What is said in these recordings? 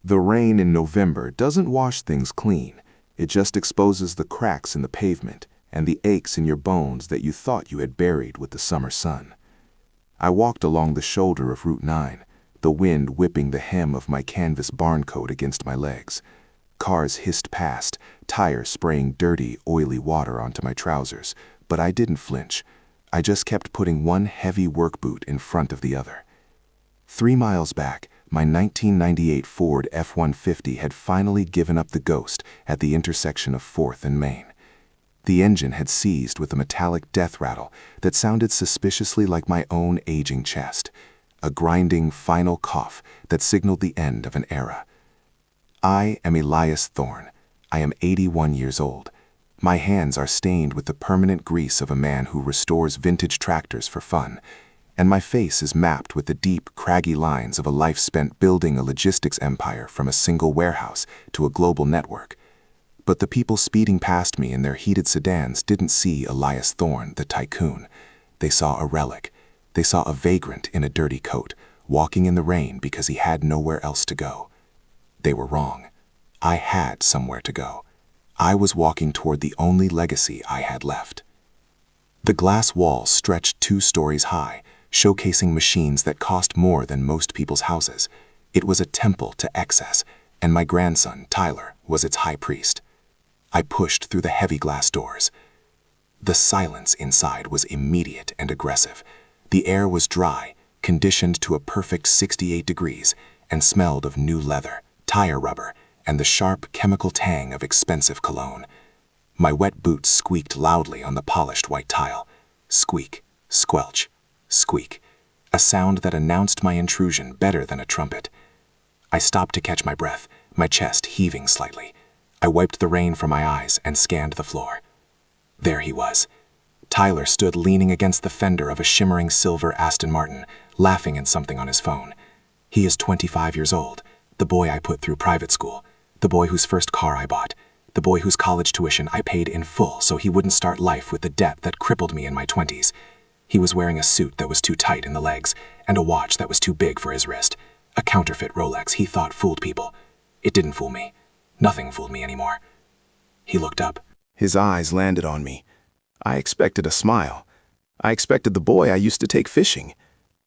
The rain in November doesn't wash things clean. It just exposes the cracks in the pavement and the aches in your bones that you thought you had buried with the summer sun. I walked along the shoulder of Route 9, the wind whipping the hem of my canvas barn coat against my legs. Cars hissed past, tires spraying dirty, oily water onto my trousers, but I didn't flinch. I just kept putting one heavy work boot in front of the other. 3 miles back, my 1998 Ford F-150 had finally given up the ghost at the intersection of 4th and Main. The engine had seized with a metallic death rattle that sounded suspiciously like my own aging chest, a grinding final cough that signaled the end of an era. I am Elias Thorne. I am 81 years old. My hands are stained with the permanent grease of a man who restores vintage tractors for fun, and my face is mapped with the deep, craggy lines of a life spent building a logistics empire from a single warehouse to a global network. But the people speeding past me in their heated sedans didn't see Elias Thorne, the tycoon. They saw a relic. They saw a vagrant in a dirty coat, walking in the rain because he had nowhere else to go. They were wrong. I had somewhere to go. I was walking toward the only legacy I had left. The glass walls stretched 2 stories high, showcasing machines that cost more than most people's houses. It was a temple to excess, and my grandson, Tyler, was its high priest. I pushed through the heavy glass doors. The silence inside was immediate and aggressive. The air was dry, conditioned to a perfect 68 degrees, and smelled of new leather, tire rubber, and the sharp chemical tang of expensive cologne. My wet boots squeaked loudly on the polished white tile. Squeak, squelch, squeak, a sound that announced my intrusion better than a trumpet. I stopped to catch my breath, my chest heaving slightly. I wiped the rain from my eyes and scanned the floor. There he was. Tyler stood leaning against the fender of a shimmering silver Aston Martin, laughing at something on his phone. He is 25 years old, the boy I put through private school, the boy whose first car I bought, the boy whose college tuition I paid in full so he wouldn't start life with the debt that crippled me in my 20s. He was wearing a suit that was too tight in the legs and a watch that was too big for his wrist. A counterfeit Rolex he thought fooled people. It didn't fool me. Nothing fooled me anymore. He looked up. His eyes landed on me. I expected a smile. I expected the boy I used to take fishing.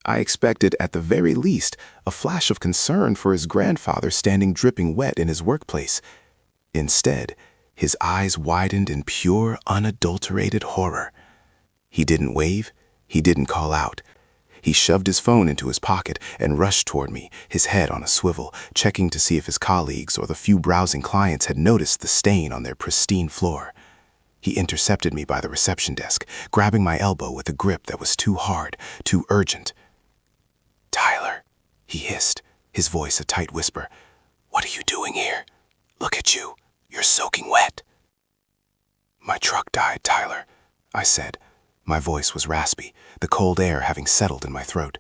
I expected, at the very least, a flash of concern for his grandfather standing dripping wet in his workplace. Instead, his eyes widened in pure, unadulterated horror. He didn't wave. He didn't call out. He shoved his phone into his pocket and rushed toward me, his head on a swivel, checking to see if his colleagues or the few browsing clients had noticed the stain on their pristine floor. He intercepted me by the reception desk, grabbing my elbow with a grip that was too hard, too urgent. "Tyler," he hissed, his voice a tight whisper. "What are you doing here? Look at you. You're soaking wet." "My truck died, Tyler," I said. My voice was raspy, the cold air having settled in my throat.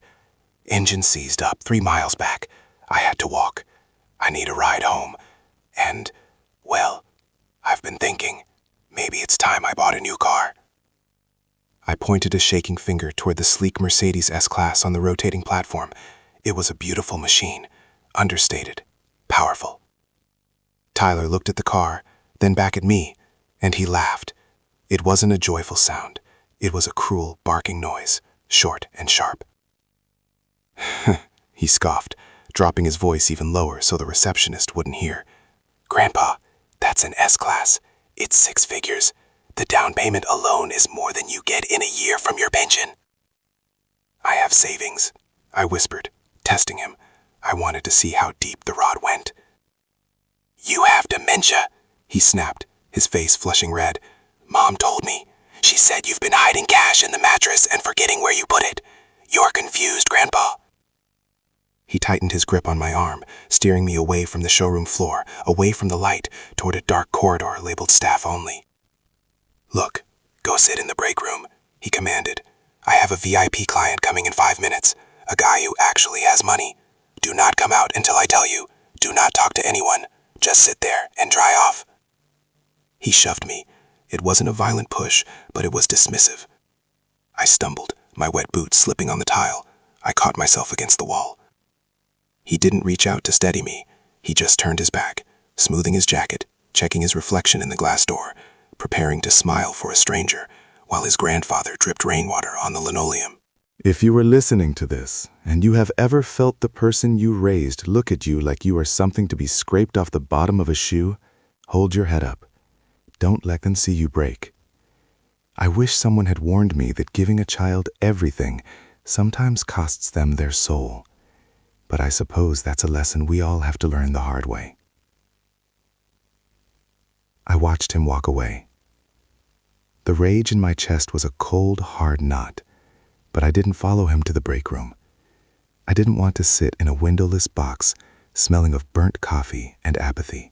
"Engine seized up 3 miles back. I had to walk. I need a ride home. And, well, I've been thinking, maybe it's time I bought a new car." I pointed a shaking finger toward the sleek Mercedes S-Class on the rotating platform. It was a beautiful machine, understated, powerful. Tyler looked at the car, then back at me, and he laughed. It wasn't a joyful sound. It was a cruel, barking noise, short and sharp. He scoffed, dropping his voice even lower so the receptionist wouldn't hear. "Grandpa, that's an S-Class. It's 6 figures. The down payment alone is more than you get in a year from your pension." "I have savings," I whispered, testing him. I wanted to see how deep the rod went. "You have dementia," he snapped, his face flushing red. "Mom told me. She said you've been hiding cash in the mattress and forgetting where you put it. You're confused, Grandpa." He tightened his grip on my arm, steering me away from the showroom floor, away from the light, toward a dark corridor labeled staff only. "Look, go sit in the break room," he commanded. "I have a VIP client coming in 5 minutes, a guy who actually has money. Do not come out until I tell you. Do not talk to anyone. Just sit there and dry off." He shoved me. It wasn't a violent push, but it was dismissive. I stumbled, my wet boots slipping on the tile. I caught myself against the wall. He didn't reach out to steady me. He just turned his back, smoothing his jacket, checking his reflection in the glass door, preparing to smile for a stranger, while his grandfather dripped rainwater on the linoleum. If you were listening to this, and you have ever felt the person you raised look at you like you are something to be scraped off the bottom of a shoe, hold your head up. Don't let them see you break. I wish someone had warned me that giving a child everything sometimes costs them their soul. But I suppose that's a lesson we all have to learn the hard way. I watched him walk away. The rage in my chest was a cold, hard knot, but I didn't follow him to the break room. I didn't want to sit in a windowless box smelling of burnt coffee and apathy.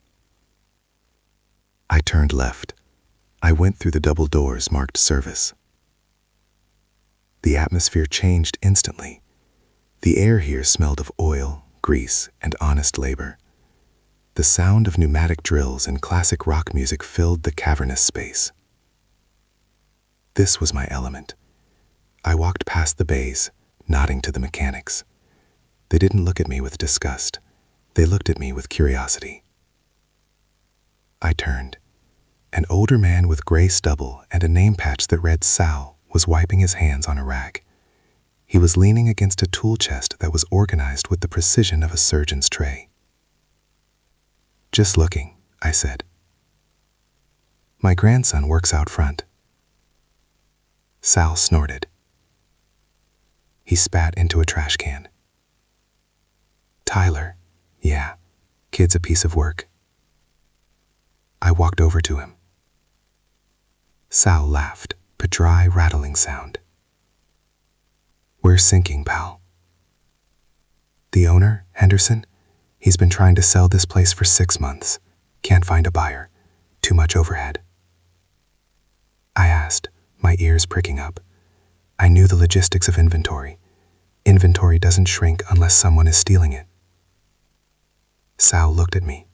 I turned left. I went through the double doors marked service. The atmosphere changed instantly. The air here smelled of oil, grease, and honest labor. The sound of pneumatic drills and classic rock music filled the cavernous space. This was my element. I walked past the bays, nodding to the mechanics. They didn't look at me with disgust. They looked at me with curiosity. I turned. An older man with gray stubble and a name patch that read Sal was wiping his hands on a rag. He was leaning against a tool chest that was organized with the precision of a surgeon's tray. "Just looking," I said. "My grandson works out front." Sal snorted. He spat into a trash can. "Tyler, yeah, kid's a piece of work." I walked over to him. Sal laughed, a dry, rattling sound. "We're sinking, pal." "The owner, Henderson, he's been trying to sell this place for 6 months. Can't find a buyer. Too much overhead." I asked, my ears pricking up. I knew the logistics of inventory. Inventory doesn't shrink unless someone is stealing it. Sal looked at me.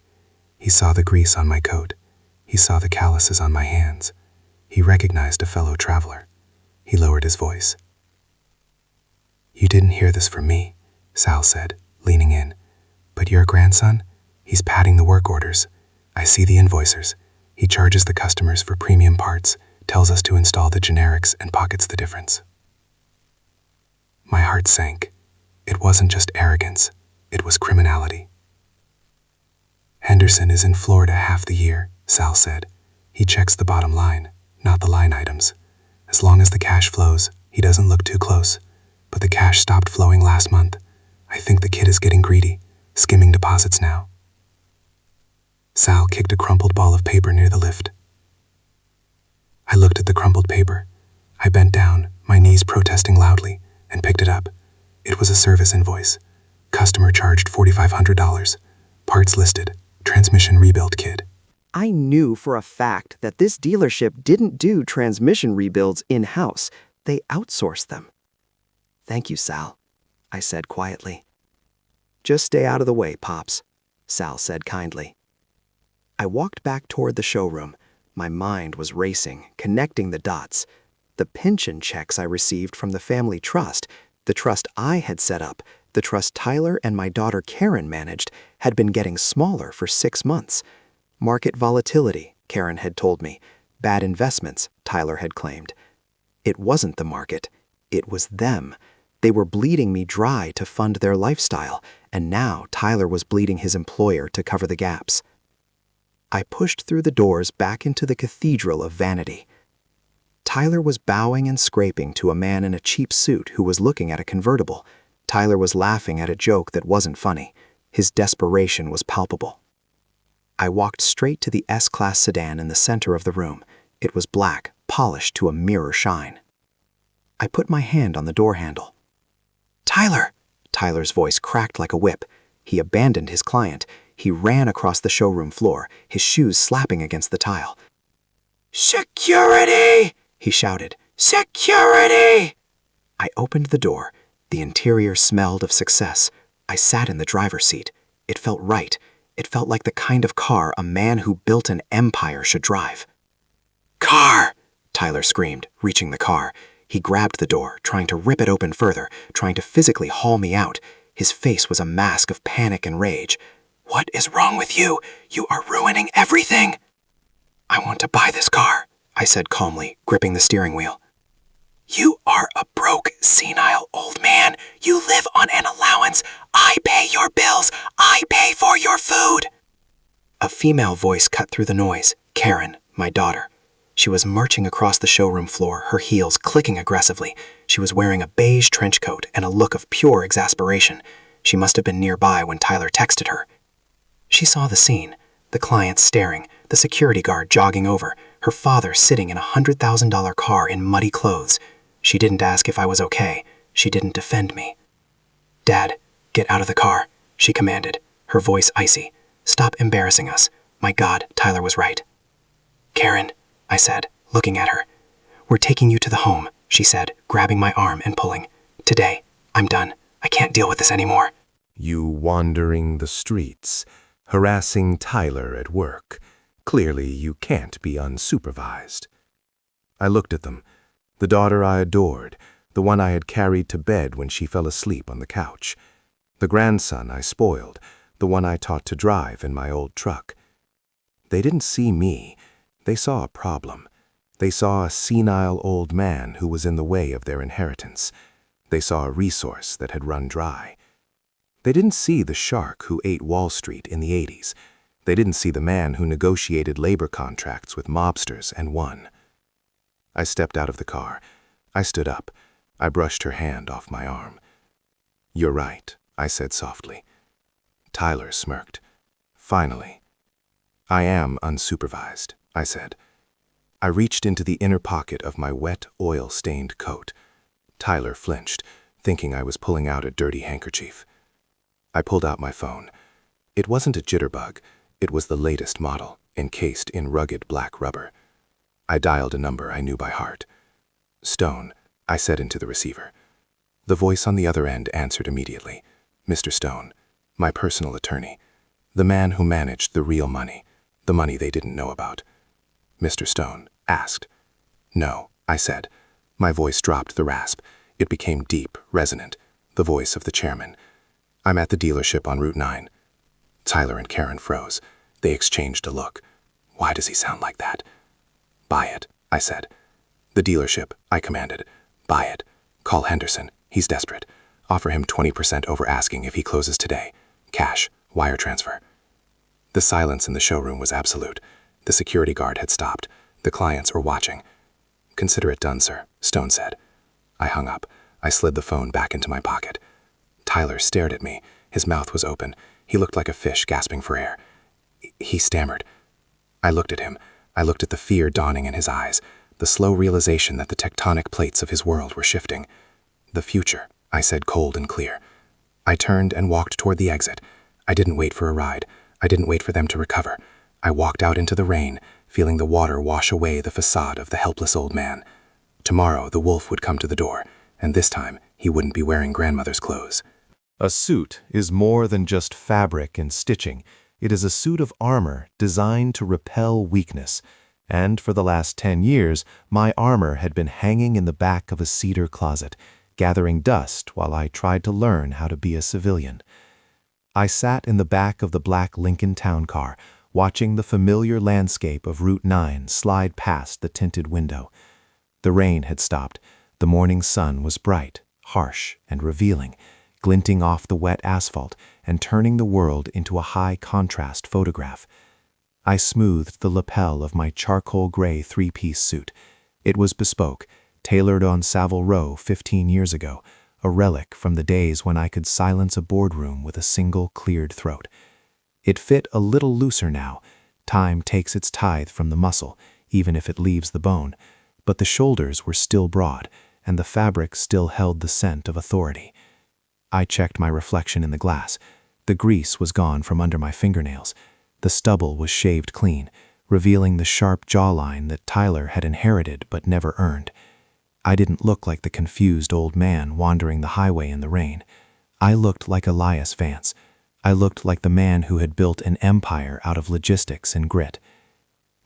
He saw the grease on my coat. He saw the calluses on my hands. He recognized a fellow traveler. He lowered his voice. "You didn't hear this from me," Sal said, leaning in. "But your grandson, he's padding the work orders. I see the invoicers. He charges the customers for premium parts, tells us to install the generics, and pockets the difference." My heart sank. It wasn't just arrogance. It was criminality. "Henderson is in Florida half the year," Sal said. "He checks the bottom line, not the line items. As long as the cash flows, he doesn't look too close. But the cash stopped flowing last month. I think the kid is getting greedy, skimming deposits now." Sal kicked a crumpled ball of paper near the lift. I looked at the crumpled paper. I bent down, my knees protesting loudly, and picked it up. It was a service invoice. Customer charged $4,500. Parts listed. Transmission rebuild kit. I knew for a fact that this dealership didn't do transmission rebuilds in-house. They outsourced them. "Thank you, Sal," I said quietly. "Just stay out of the way, Pops," Sal said kindly. I walked back toward the showroom. My mind was racing, connecting the dots. The pension checks I received from the family trust, the trust I had set up, the trust Tyler and my daughter Karen managed, had been getting smaller for 6 months. Market volatility, Karen had told me. Bad investments, Tyler had claimed. It wasn't the market. It was them. They were bleeding me dry to fund their lifestyle, and now Tyler was bleeding his employer to cover the gaps. I pushed through the doors back into the cathedral of vanity. Tyler was bowing and scraping to a man in a cheap suit who was looking at a convertible. Tyler was laughing at a joke that wasn't funny. His desperation was palpable. I walked straight to the S-Class sedan in the center of the room. It was black, polished to a mirror shine. I put my hand on the door handle. "Tyler!" Tyler's voice cracked like a whip. He abandoned his client. He ran across the showroom floor, his shoes slapping against the tile. "Security!" he shouted. "Security!" I opened the door. The interior smelled of success. I sat in the driver's seat. It felt right. It felt like the kind of car a man who built an empire should drive. "Car!" Tyler screamed, reaching the car. He grabbed the door, trying to rip it open further, trying to physically haul me out. His face was a mask of panic and rage. "What is wrong with you? You are ruining everything." "I want to buy this car," I said calmly, gripping the steering wheel. "You are a broke, senile old man. You live on an allowance. I pay your bills. I pay for your food." A female voice cut through the noise, Karen, my daughter. She was marching across the showroom floor, her heels clicking aggressively. She was wearing a beige trench coat and a look of pure exasperation. She must have been nearby when Tyler texted her. She saw the scene, the clients staring, the security guard jogging over, her father sitting in a $100,000 car in muddy clothes. She didn't ask if I was okay. She didn't defend me. "Dad, get out of the car," she commanded, her voice icy. "Stop embarrassing us. My God, Tyler was right." "Karen," I said, looking at her. "We're taking you to the home," she said, grabbing my arm and pulling. "Today, I'm done. I can't deal with this anymore." You wandering the streets, harassing Tyler at work. Clearly, you can't be unsupervised. I looked at them. The daughter I adored, the one I had carried to bed when she fell asleep on the couch. The grandson I spoiled, the one I taught to drive in my old truck. They didn't see me. They saw a problem. They saw a senile old man who was in the way of their inheritance. They saw a resource that had run dry. They didn't see the shark who ate Wall Street in the 80s. They didn't see the man who negotiated labor contracts with mobsters and won. I stepped out of the car. I stood up. I brushed her hand off my arm. "You're right," I said softly. Tyler smirked. "Finally." "I am unsupervised," I said. I reached into the inner pocket of my wet, oil-stained coat. Tyler flinched, thinking I was pulling out a dirty handkerchief. I pulled out my phone. It wasn't a jitterbug. It was the latest model, encased in rugged black rubber. I dialed a number I knew by heart. "Stone," I said into the receiver. The voice on the other end answered immediately. "Mr. Stone, my personal attorney, the man who managed the real money, the money they didn't know about." Mr. Stone asked. "No," I said. My voice dropped the rasp. It became deep, resonant, the voice of the chairman. "I'm at the dealership on Route 9. Tyler and Karen froze. They exchanged a look. Why does he sound like that? "Buy it," I said. "The dealership," I commanded. "Buy it. Call Henderson. He's desperate. Offer him 20% over asking if he closes today. Cash, wire transfer." The silence in the showroom was absolute. The security guard had stopped. The clients were watching. "Consider it done, sir," Stone said. I hung up. I slid the phone back into my pocket. Tyler stared at me. His mouth was open. He looked like a fish gasping for air. He stammered. I looked at him. I looked at the fear dawning in his eyes, the slow realization that the tectonic plates of his world were shifting. "The future," I said cold and clear. I turned and walked toward the exit. I didn't wait for a ride. I didn't wait for them to recover. I walked out into the rain, feeling the water wash away the facade of the helpless old man. Tomorrow the wolf would come to the door, and this time he wouldn't be wearing grandmother's clothes. A suit is more than just fabric and stitching. It is a suit of armor designed to repel weakness. And for the last 10 years, my armor had been hanging in the back of a cedar closet, gathering dust while I tried to learn how to be a civilian. I sat in the back of the black Lincoln town car, watching the familiar landscape of Route 9 slide past the tinted window. The rain had stopped. The morning sun was bright, harsh, and revealing, glinting off the wet asphalt and turning the world into a high-contrast photograph. I smoothed the lapel of my charcoal gray three-piece suit. It was bespoke, tailored on Savile Row 15 years ago, a relic from the days when I could silence a boardroom with a single cleared throat. It fit a little looser now. Time takes its tithe from the muscle, even if it leaves the bone. But the shoulders were still broad, and the fabric still held the scent of authority. I checked my reflection in the glass. The grease was gone from under my fingernails. The stubble was shaved clean, revealing the sharp jawline that Tyler had inherited but never earned. I didn't look like the confused old man wandering the highway in the rain. I looked like Silas Vance. I looked like the man who had built an empire out of logistics and grit.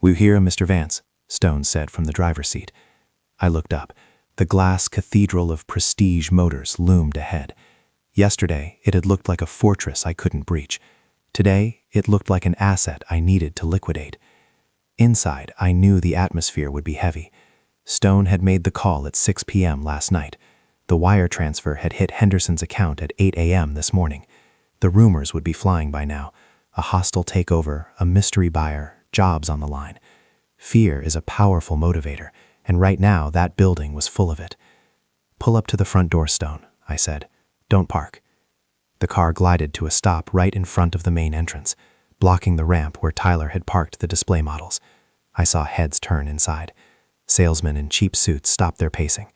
"We hear, Mr. Vance," Stone said from the driver's seat. I looked up. The glass cathedral of prestige motors loomed ahead. Yesterday, it had looked like a fortress I couldn't breach. Today, it looked like an asset I needed to liquidate. Inside, I knew the atmosphere would be heavy. Stone had made the call at 6 p.m. last night. The wire transfer had hit Henderson's account at 8 a.m. this morning. The rumors would be flying by now. A hostile takeover, a mystery buyer, jobs on the line. Fear is a powerful motivator, and right now that building was full of it. "Pull up to the front door, Stone," I said. "Don't park." The car glided to a stop right in front of the main entrance, blocking the ramp where Tyler had parked the display models. I saw heads turn inside. Salesmen in cheap suits stopped their pacing.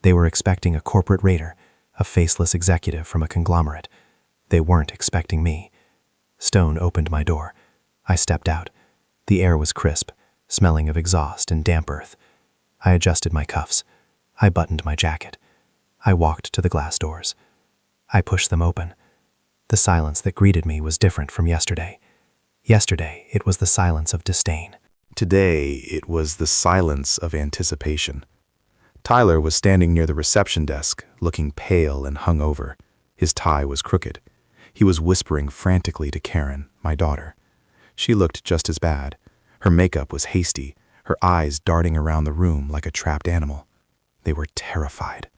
They were expecting a corporate raider, a faceless executive from a conglomerate. They weren't expecting me. Stone opened my door. I stepped out. The air was crisp, smelling of exhaust and damp earth. I adjusted my cuffs. I buttoned my jacket. I walked to the glass doors. I pushed them open. The silence that greeted me was different from yesterday. Yesterday, it was the silence of disdain. Today, it was the silence of anticipation. Tyler was standing near the reception desk, looking pale and hungover. His tie was crooked. He was whispering frantically to Karen, my daughter. She looked just as bad. Her makeup was hasty, her eyes darting around the room like a trapped animal. They were terrified.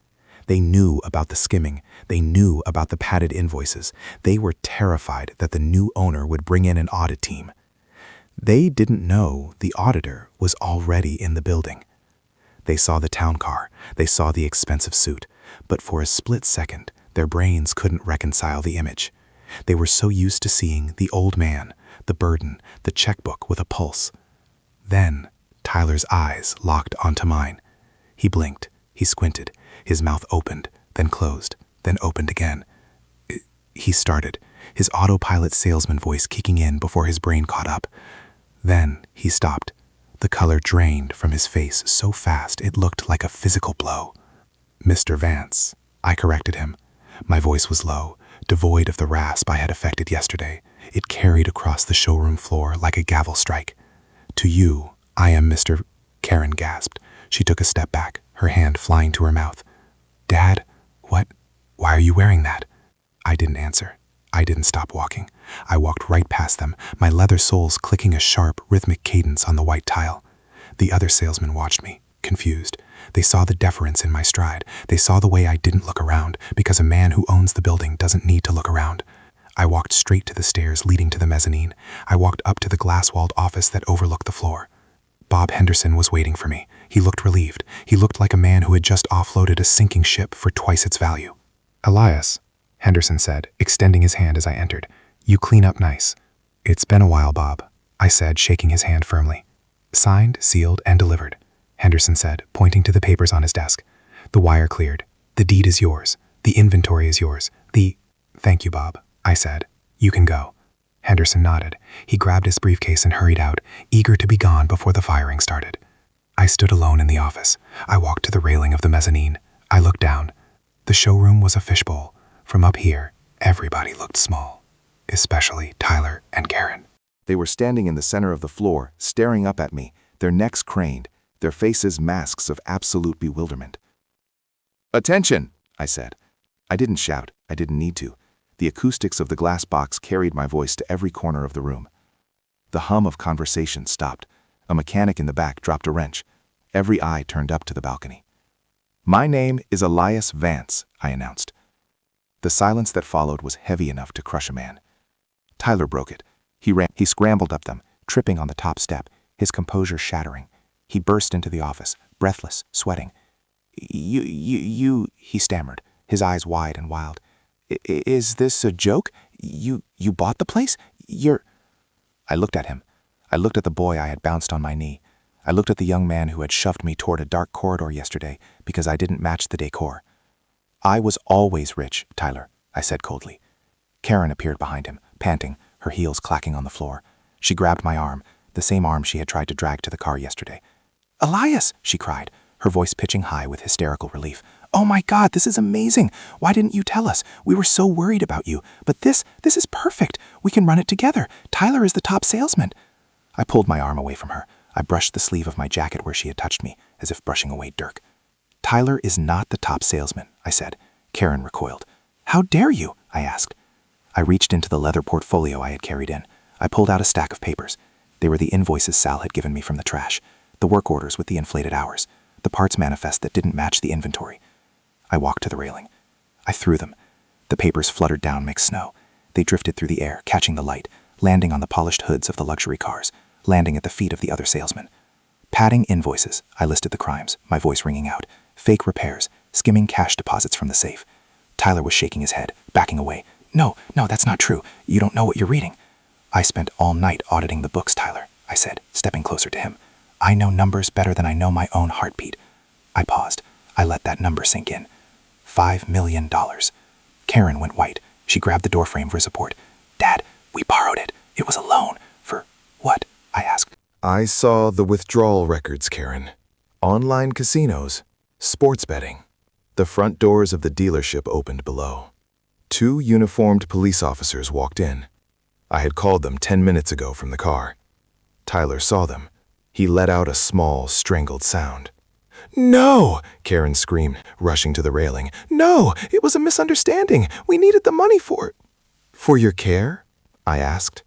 They knew about the skimming. They knew about the padded invoices. They were terrified that the new owner would bring in an audit team. They didn't know the auditor was already in the building. They saw the town car. They saw the expensive suit. But for a split second, their brains couldn't reconcile the image. They were so used to seeing the old man, the burden, the checkbook with a pulse. Then, Tyler's eyes locked onto mine. He blinked. He squinted. His mouth opened, then closed, then opened again. He started, his autopilot salesman voice kicking in before his brain caught up. Then he stopped. The color drained from his face so fast it looked like a physical blow. "Mr. Vance," I corrected him. My voice was low, devoid of the rasp I had affected yesterday. It carried across the showroom floor like a gavel strike. "To you, I am Mr. Karen gasped. She took a step back, her hand flying to her mouth. "Dad, what? Why are you wearing that?" I didn't answer. I didn't stop walking. I walked right past them, my leather soles clicking a sharp, rhythmic cadence on the white tile. The other salesmen watched me, confused. They saw the deference in my stride. They saw the way I didn't look around, because a man who owns the building doesn't need to look around. I walked straight to the stairs leading to the mezzanine. I walked up to the glass-walled office that overlooked the floor. Bob Henderson was waiting for me. He looked relieved. He looked like a man who had just offloaded a sinking ship for twice its value. "Elias," Henderson said, extending his hand as I entered. "You clean up nice." "It's been a while, Bob," I said, shaking his hand firmly. "Signed, sealed, and delivered," Henderson said, pointing to the papers on his desk. "The wire cleared. The deed is yours. The inventory is yours. Thank you, Bob," I said. "You can go." Henderson nodded. He grabbed his briefcase and hurried out, eager to be gone before the firing started. I stood alone in the office. I walked to the railing of the mezzanine. I looked down. The showroom was a fishbowl. From up here, everybody looked small, especially Tyler and Karen. They were standing in the center of the floor, staring up at me, their necks craned, their faces masks of absolute bewilderment. "Attention," I said. I didn't shout. I didn't need to. The acoustics of the glass box carried my voice to every corner of the room. The hum of conversation stopped. A mechanic in the back dropped a wrench. Every eye turned up to the balcony. "My name is Silas Vance," I announced. The silence that followed was heavy enough to crush a man. Tyler broke it. He scrambled up them, tripping on the top step, his composure shattering. He burst into the office, breathless, sweating. You, he stammered, his eyes wide and wild. Is this a joke? You bought the place? I looked at him. I looked at the boy I had bounced on my knee. I looked at the young man who had shoved me toward a dark corridor yesterday because I didn't match the decor. "I was always rich, Tyler," I said coldly. Karen appeared behind him, panting, her heels clacking on the floor. She grabbed my arm, the same arm she had tried to drag to the car yesterday. "Elias!" she cried, her voice pitching high with hysterical relief. "Oh my God, this is amazing! Why didn't you tell us? We were so worried about you. But this is perfect. We can run it together. Tyler is the top salesman." I pulled my arm away from her. I brushed the sleeve of my jacket where she had touched me, as if brushing away dirt. "Tyler is not the top salesman," I said. Karen recoiled. "How dare you?" I asked. I reached into the leather portfolio I had carried in. I pulled out a stack of papers. They were the invoices Sal had given me from the trash, the work orders with the inflated hours, the parts manifest that didn't match the inventory. I walked to the railing. I threw them. The papers fluttered down mixed snow. They drifted through the air, catching the light, landing on the polished hoods of the luxury cars, landing at the feet of the other salesmen. Padding invoices, I listed the crimes, my voice ringing out. Fake repairs, skimming cash deposits from the safe. Tyler was shaking his head, backing away. No, that's not true. You don't know what you're reading. I spent all night auditing the books, Tyler, I said, stepping closer to him. I know numbers better than I know my own heartbeat. I paused. I let that number sink in. $5 million. Karen went white. She grabbed the doorframe for support. Dad, we borrowed it. It was a loan. For what? I asked. I saw the withdrawal records, Karen. Online casinos. Sports betting. The front doors of the dealership opened below. 2 uniformed police officers walked in. I had called them 10 minutes ago from the car. Tyler saw them. He let out a small, strangled sound. No! Karen screamed, rushing to the railing. No! It was a misunderstanding. We needed the money for it. For your care? I asked.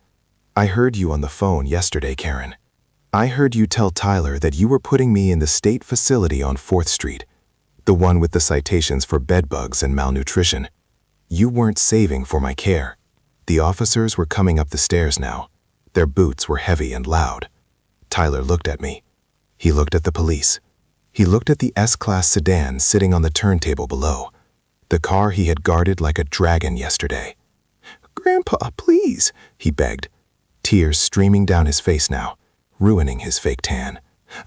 I heard you on the phone yesterday, Karen. I heard you tell Tyler that you were putting me in the state facility on 4th Street, the one with the citations for bedbugs and malnutrition. You weren't saving for my care. The officers were coming up the stairs now. Their boots were heavy and loud. Tyler looked at me. He looked at the police. He looked at the S-Class sedan sitting on the turntable below, the car he had guarded like a dragon yesterday. Grandpa, please, he begged, tears streaming down his face now, ruining his fake tan.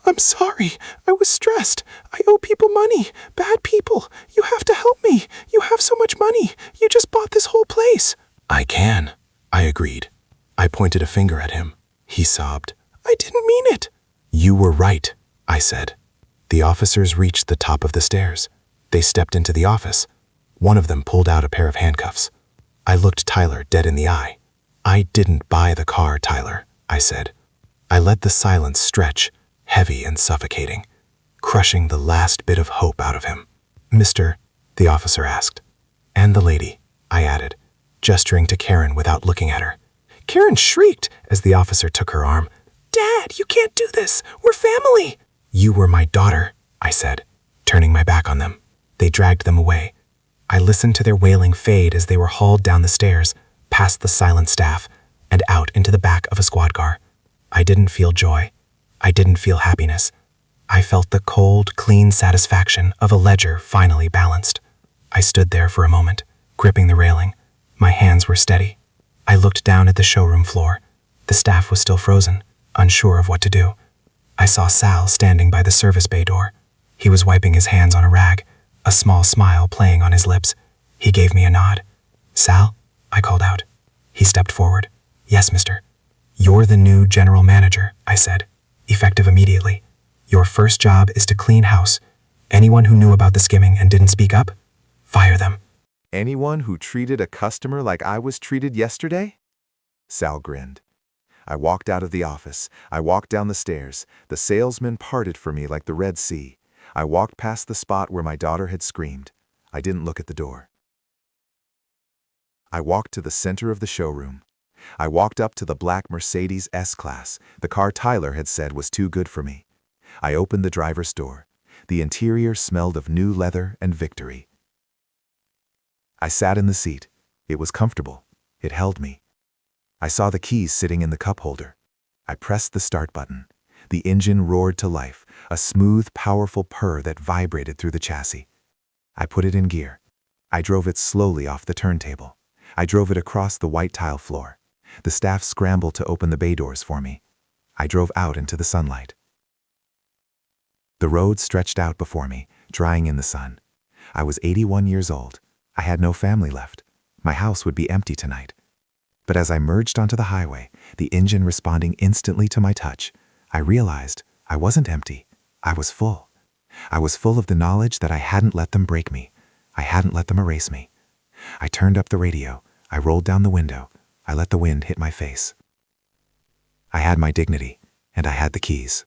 I'm sorry. I was stressed. I owe people money. Bad people. You have to help me. You have so much money. You just bought this whole place. I can, I agreed. I pointed a finger at him. He sobbed. I didn't mean it. You were right, I said. The officers reached the top of the stairs. They stepped into the office. One of them pulled out a pair of handcuffs. I looked Tyler dead in the eye. I didn't buy the car, Tyler, I said. I let the silence stretch, heavy and suffocating, crushing the last bit of hope out of him. Mister, the officer asked. And the lady, I added, gesturing to Karen without looking at her. Karen shrieked as the officer took her arm. Dad, you can't do this. We're family. You were my daughter, I said, turning my back on them. They dragged them away. I listened to their wailing fade as they were hauled down the stairs, past the silent staff, and out into the back of a squad car. I didn't feel joy. I didn't feel happiness. I felt the cold, clean satisfaction of a ledger finally balanced. I stood there for a moment, gripping the railing. My hands were steady. I looked down at the showroom floor. The staff was still frozen, unsure of what to do. I saw Sal standing by the service bay door. He was wiping his hands on a rag, a small smile playing on his lips. He gave me a nod. Sal, I called out. He stepped forward. Yes, mister. You're the new general manager, I said, effective immediately. Your first job is to clean house. Anyone who knew about the skimming and didn't speak up, fire them. Anyone who treated a customer like I was treated yesterday? Sal grinned. I walked out of the office. I walked down the stairs. The salesman parted for me like the Red Sea. I walked past the spot where my daughter had screamed. I didn't look at the door. I walked to the center of the showroom. I walked up to the black Mercedes S-Class, the car Tyler had said was too good for me. I opened the driver's door. The interior smelled of new leather and victory. I sat in the seat. It was comfortable. It held me. I saw the keys sitting in the cup holder. I pressed the start button. The engine roared to life, a smooth, powerful purr that vibrated through the chassis. I put it in gear. I drove it slowly off the turntable. I drove it across the white tile floor. The staff scrambled to open the bay doors for me. I drove out into the sunlight. The road stretched out before me, drying in the sun. I was 81 years old. I had no family left. My house would be empty tonight. But as I merged onto the highway, the engine responding instantly to my touch, I realized I wasn't empty. I was full. I was full of the knowledge that I hadn't let them break me. I hadn't let them erase me. I turned up the radio. I rolled down the window. I let the wind hit my face. I had my dignity, and I had the keys.